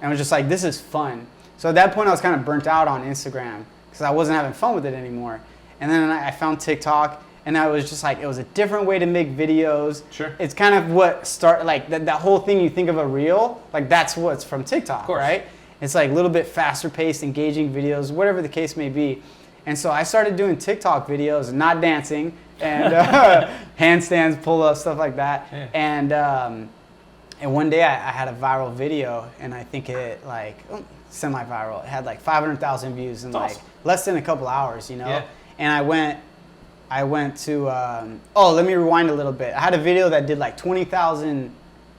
S1: and was just like, this is fun. So at that point I was kind of burnt out on Instagram because I wasn't having fun with it anymore. And then I found TikTok, and I was just like, it was a different way to make videos.
S2: Sure.
S1: It's kind of what like that whole thing you think of a reel, like that's what's from TikTok, right? It's like a little bit faster paced, engaging videos, whatever the case may be. And so I started doing TikTok videos, not dancing, and handstands, pull-ups, stuff like that. Yeah. And one day I had a viral video, and I think it like semi-viral. It had like 500,000 views in like less than a couple hours, you know. Yeah. And I went to let me rewind a little bit. I had a video that did like 20,000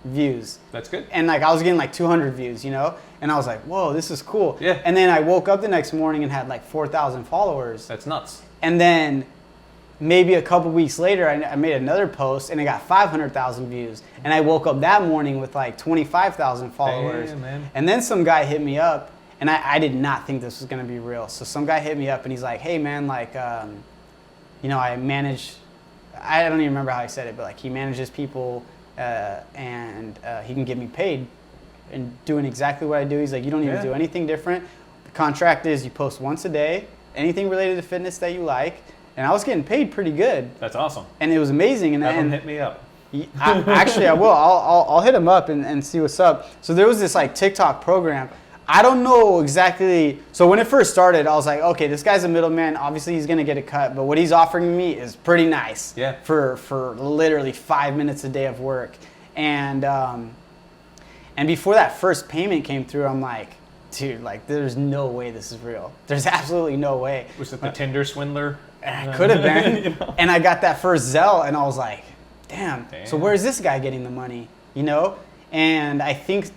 S1: views.
S2: That's good.
S1: And like I was getting like 200 views, you know. And I was like, whoa, this is cool.
S2: Yeah.
S1: And then I woke up the next morning and had like 4,000 followers.
S2: That's nuts.
S1: And then maybe a couple weeks later, I made another post and it got 500,000 views. And I woke up that morning with like 25,000 followers.
S2: Damn, man.
S1: And then some guy hit me up, and I did not think this was gonna be real. So some guy hit me up and he's like, hey man, like, you know, I manage, I don't even remember how he said it, but like he manages people and he can get me paid and doing exactly what I do. He's like, you don't even do anything different. The contract is you post once a day, anything related to fitness that you like. And I was getting paid pretty good.
S2: That's awesome.
S1: And it was amazing. And
S2: Have him hit me up.
S1: Actually, I will. I'll hit him up and see what's up. So there was this like TikTok program. I don't know exactly. So when it first started, I was like, okay, this guy's a middleman. Obviously, he's gonna get a cut, but what he's offering me is pretty nice.
S2: Yeah.
S1: For literally 5 minutes a day of work, and before that first payment came through, I'm like, dude, like there's no way this is real. There's absolutely no way.
S2: Was it the Tinder swindler?
S1: It could have been. You know? And I got that first Zelle, and I was like, damn. So where's this guy getting the money? You know? And I think,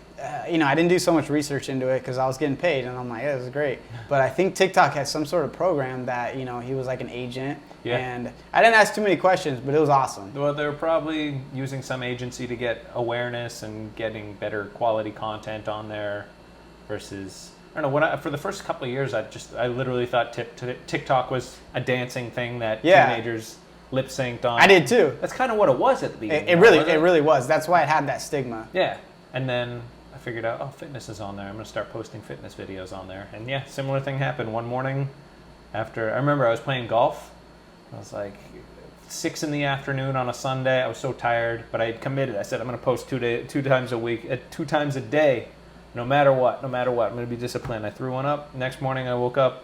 S1: you know, I didn't do so much research into it because I was getting paid, and I'm like, yeah, this is great. But I think TikTok has some sort of program that, you know, he was like an agent. Yeah. And I didn't ask too many questions, but it was awesome.
S2: Well, they're probably using some agency to get awareness and getting better quality content on there versus, I don't know, for the first couple of years, I literally thought TikTok was a dancing thing that teenagers lip synced on.
S1: I did too.
S2: That's kind of what it was at the beginning.
S1: It really was. That's why it had that stigma.
S2: Yeah. And then I figured out, oh, fitness is on there. I'm going to start posting fitness videos on there. And yeah, similar thing happened one morning after, I remember I was playing golf. I was like 6 in the afternoon on a Sunday. I was so tired, but I had committed. I said, I'm going to post 2 times a week, 2 times a day, no matter what. I'm going to be disciplined. I threw one up. Next morning I woke up,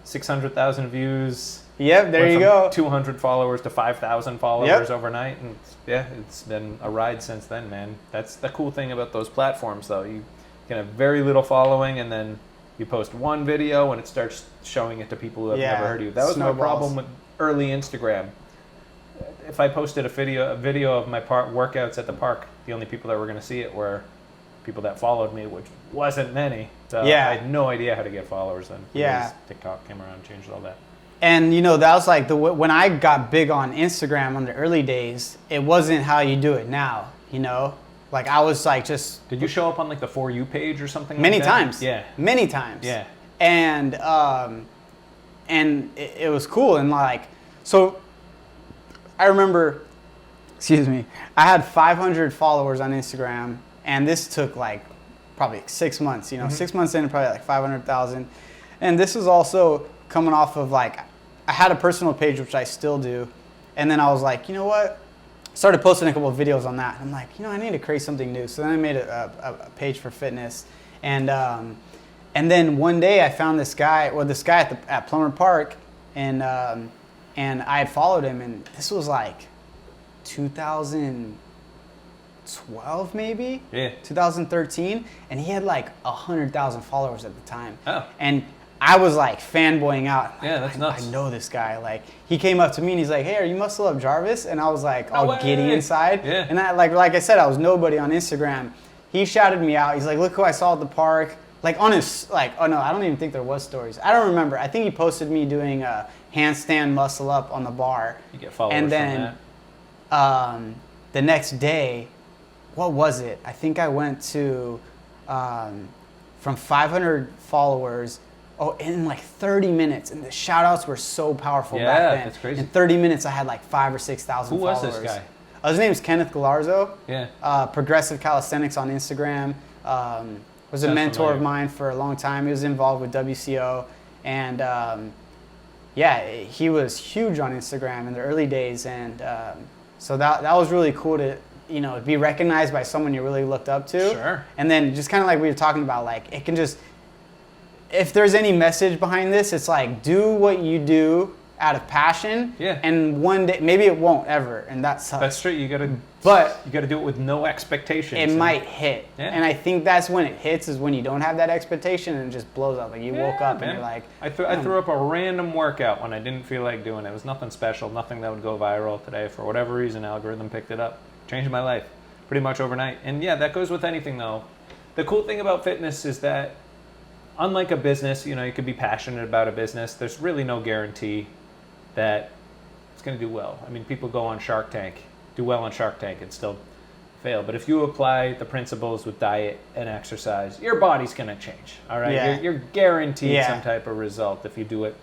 S2: 600,000 views.
S1: Yep, there you go.
S2: 200 followers to 5,000 followers overnight. And yeah, it's been a ride since then, man. That's the cool thing about those platforms, though. You can have very little following, and then you post one video and it starts showing it to people who have never heard of you. That was my problem with early Instagram. If I posted a video of my workouts at the park, the only people that were going to see it were people that followed me, which wasn't many. So I had no idea how to get followers then.
S1: Yeah.
S2: TikTok came around and changed all that.
S1: And you know, that was like when I got big on Instagram on the early days, it wasn't how you do it now, you know? Like I was like just...
S2: Did you show up on like the For You page or something
S1: many
S2: like that?
S1: times.
S2: Yeah.
S1: Many times.
S2: Yeah.
S1: And it was cool. And like, so I remember, I had 500 followers on Instagram, and this took like probably 6 months, you know, 6 months in, probably like 500,000. And this was also coming off of like, I had a personal page, which I still do. And then I was like, you know what? Started posting a couple of videos on that. I'm like, you know, I need to create something new. So then I made a page for fitness. And then one day I found this guy at Plummer Park, and I had followed him, and this was like 2012 maybe? Yeah. 2013, and he had like 100,000 followers at the time. Oh. And I was like fanboying out.
S2: Yeah, that's nuts.
S1: I know this guy. Like, he came up to me and he's like, "Hey, are you Muscle Up Jarvis?" And I was like, all giddy inside. Yeah. And I like I said, I was nobody on Instagram. He shouted me out. He's like, "Look who I saw at the park." Like on his oh no, I don't even think there was stories. I don't remember. I think he posted me doing a handstand muscle up on the bar.
S2: You get followers from that. And
S1: then the next day, what was it? I think I went to from 500 followers. Oh, in like 30 minutes, and the shout-outs were so powerful back then.
S2: Yeah, that's crazy.
S1: In 30 minutes, I had like 5,000 or 6,000 followers.
S2: Who was this guy?
S1: His name's Kenneth Galarzo.
S2: Yeah.
S1: Progressive Calisthenics on Instagram. Was a mentor of mine for a long time. He was involved with WCO, And yeah, he was huge on Instagram in the early days, and so that was really cool to, you know, be recognized by someone you really looked up to.
S2: Sure.
S1: And then just kind of like we were talking about, like, it can just, if there's any message behind this, it's like, do what you do out of passion.
S2: Yeah.
S1: And one day, maybe it won't ever, and that sucks.
S2: That's true. You gotta do it with no expectations.
S1: It might hit.
S2: Yeah.
S1: And I think that's when it hits, is when you don't have that expectation and it just blows up. Like, you woke up and you're like,
S2: I threw up a random workout when I didn't feel like doing it. It was nothing special, nothing that would go viral today. For whatever reason, algorithm picked it up. Changed my life pretty much overnight. And yeah, that goes with anything though. The cool thing about fitness is that, unlike a business, you know, you could be passionate about a business. There's really no guarantee that it's going to do well. I mean, people go on Shark Tank, do well on Shark Tank, and still fail. But if you apply the principles with diet and exercise, your body's going to change. All right,
S1: Yeah.
S2: you're guaranteed some type of result if you do it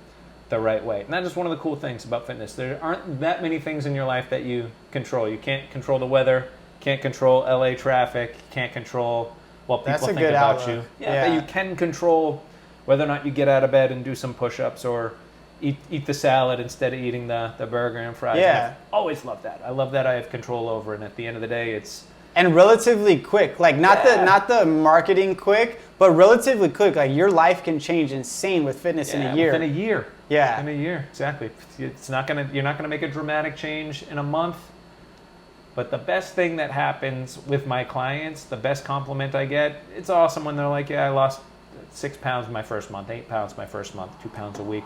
S2: the right way. And that is one of the cool things about fitness. There aren't that many things in your life that you control. You can't control the weather, can't control LA traffic, can't control what people think about you. Yeah, but you can control whether or not you get out of bed and do some push-ups, or eat the salad instead of eating the burger and fries.
S1: Yeah.
S2: I've always loved that. I love that I have control over it. And at the end of the day, it's...
S1: And relatively quick. Like, not the marketing quick, but relatively quick. Like, your life can change insane with fitness in a year.
S2: Within a year.
S1: Yeah.
S2: In a year, exactly. You're not gonna make a dramatic change in a month. But the best thing that happens with my clients, the best compliment I get, it's awesome when they're like, yeah, I lost 6 pounds my first month, 8 pounds my first month, 2 pounds a week.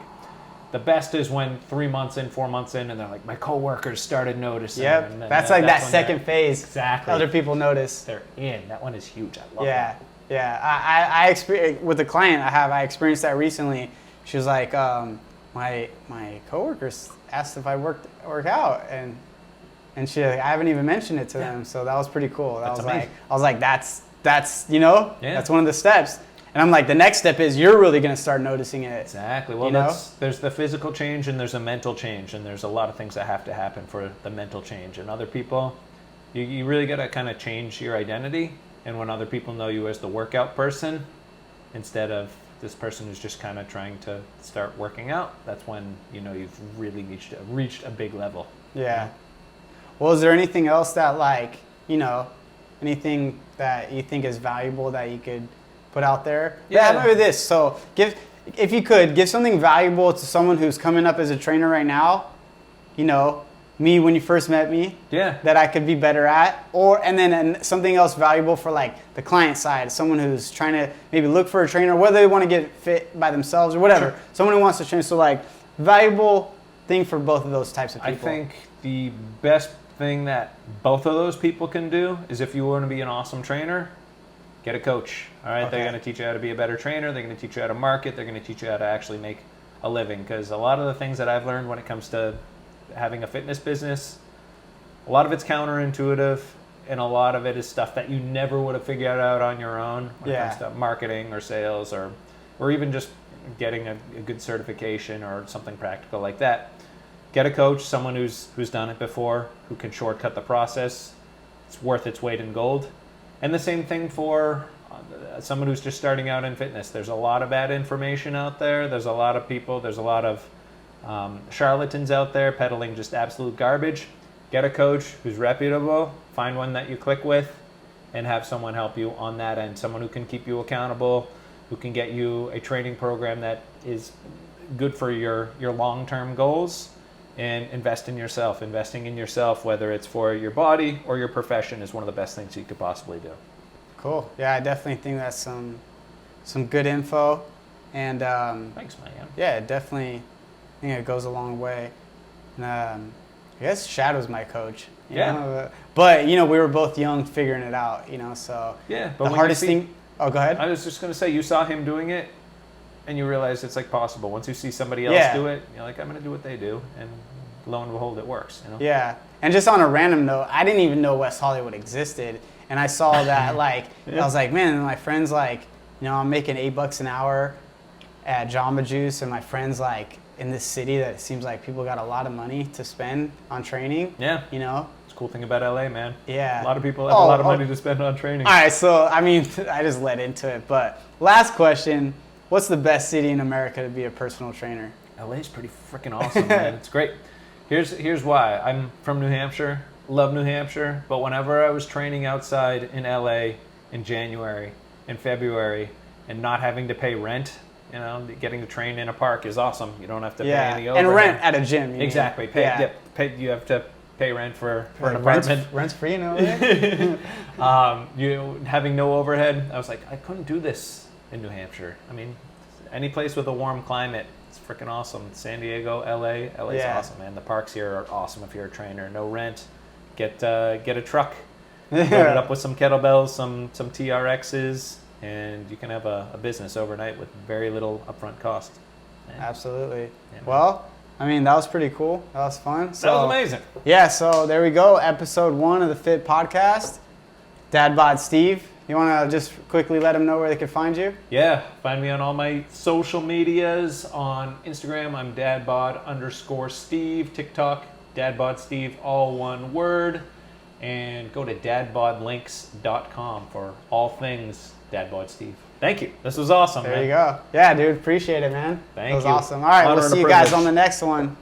S2: The best is when 3 months in, 4 months in, and they're like, my coworkers started noticing.
S1: Yep,
S2: and
S1: that's like that second phase.
S2: Exactly.
S1: Other people notice.
S2: They're in. That one is huge. I love that.
S1: Yeah. I experienced, with a client I experienced that recently. She was like, my coworkers asked if I work out, and she, like, I haven't even mentioned it to them, so that was pretty cool.
S2: That's amazing.
S1: I was like, that's you know,
S2: Yeah.
S1: that's one of the steps. And I'm like, the next step is you're really going to start noticing it.
S2: Exactly. Well, there's the physical change and there's a mental change, and there's a lot of things that have to happen for the mental change. And other people, you really got to kind of change your identity. And when other people know you as the workout person instead of this person who's just kind of trying to start working out, that's when, you know, you've really reached a big level.
S1: Yeah.
S2: You know?
S1: Well, is there anything else that, like, you know, anything that you think is valuable that you could put out there?
S2: Yeah.
S1: Maybe this. So if you could give something valuable to someone who's coming up as a trainer right now, you know, me when you first met me, that I could be better at, and then something else valuable for, like, the client side, someone who's trying to maybe look for a trainer, whether they want to get fit by themselves or whatever. Sure. Someone who wants to train. So, like, valuable thing for both of those types of people.
S2: I think the best thing that both of those people can do is, if you want to be an awesome trainer, get a coach. All right, They're going to teach you how to be a better trainer. They're going to teach you how to market. They're going to teach you how to actually make a living. Because a lot of the things that I've learned when it comes to having a fitness business, a lot of it's counterintuitive, and a lot of it is stuff that you never would have figured out on your own when it comes to marketing or sales, or even just getting a good certification or something practical like that. Get a coach, someone who's done it before, who can shortcut the process. It's worth its weight in gold. And the same thing for someone who's just starting out in fitness. There's a lot of bad information out there. There's a lot of people. There's a lot of charlatans out there peddling just absolute garbage. Get a coach who's reputable. Find one that you click with, and have someone help you on that end. Someone who can keep you accountable, who can get you a training program that is good for your long-term goals. And invest in yourself. Investing in yourself, whether it's for your body or your profession, is one of the best things you could possibly do.
S1: Cool. Yeah, I definitely think that's some good info. And
S2: thanks, man.
S1: Yeah, definitely. I think it goes a long way. And I guess Shadow's my coach. You know? But, you know, we were both young, figuring it out. You know, so
S2: yeah. But
S1: the hardest thing. Oh, go ahead.
S2: I was just gonna say, you saw him doing it, and you realize it's like possible. Once you see somebody else do it, you're like, I'm gonna do what they do, and lo and behold, it works. You know? Yeah.
S1: And just on a random note, I didn't even know West Hollywood existed, and I saw that, like, I was like, man, and my friends, like, you know, I'm making $8 an hour at Jamba Juice, and my friends, like, in this city that it seems like people got a lot of money to spend on training. Yeah. You know?
S2: It's a cool thing about LA, man.
S1: Yeah.
S2: A lot of people have a lot of money to spend on training.
S1: All right, so, I mean, I just led into it, but last question. what's the best city in America to be a personal trainer?
S2: LA's pretty freaking awesome, man. It's great. Here's why. I'm from New Hampshire. Love New Hampshire, but whenever I was training outside in LA in January, in February, and not having to pay rent, you know, getting to train in a park is awesome. You don't have to pay any overhead.
S1: And rent at a gym.
S2: Exactly. You have to pay rent for an apartment.
S1: Rent's free, no?
S2: You having no overhead. I was like, I couldn't do this in New Hampshire. I mean, any place with a warm climate, it's freaking awesome. San Diego, LA's awesome, man. The parks here are awesome if you're a trainer. No rent. Get a truck, load it up with some kettlebells, some TRXs, and you can have a business overnight with very little upfront cost. Man.
S1: Absolutely.
S2: Yeah,
S1: well, I mean, that was pretty cool. That was fun.
S2: That was amazing.
S1: Yeah, so there we go. Episode 1 of the Fit Podcast. Dad Bod Steve, you want to just quickly let them know where they can find you?
S2: Yeah, find me on all my social medias. On Instagram, I'm dadbod_Steve. TikTok, dadbodsteve, all one word. And go to dadbodlinks.com for all things Dadbod Steve. Thank you. This was awesome,
S1: there
S2: man.
S1: You go. Yeah, dude. Appreciate it, man.
S2: Thank you.
S1: That was awesome. All right, we'll see you guys on the next one.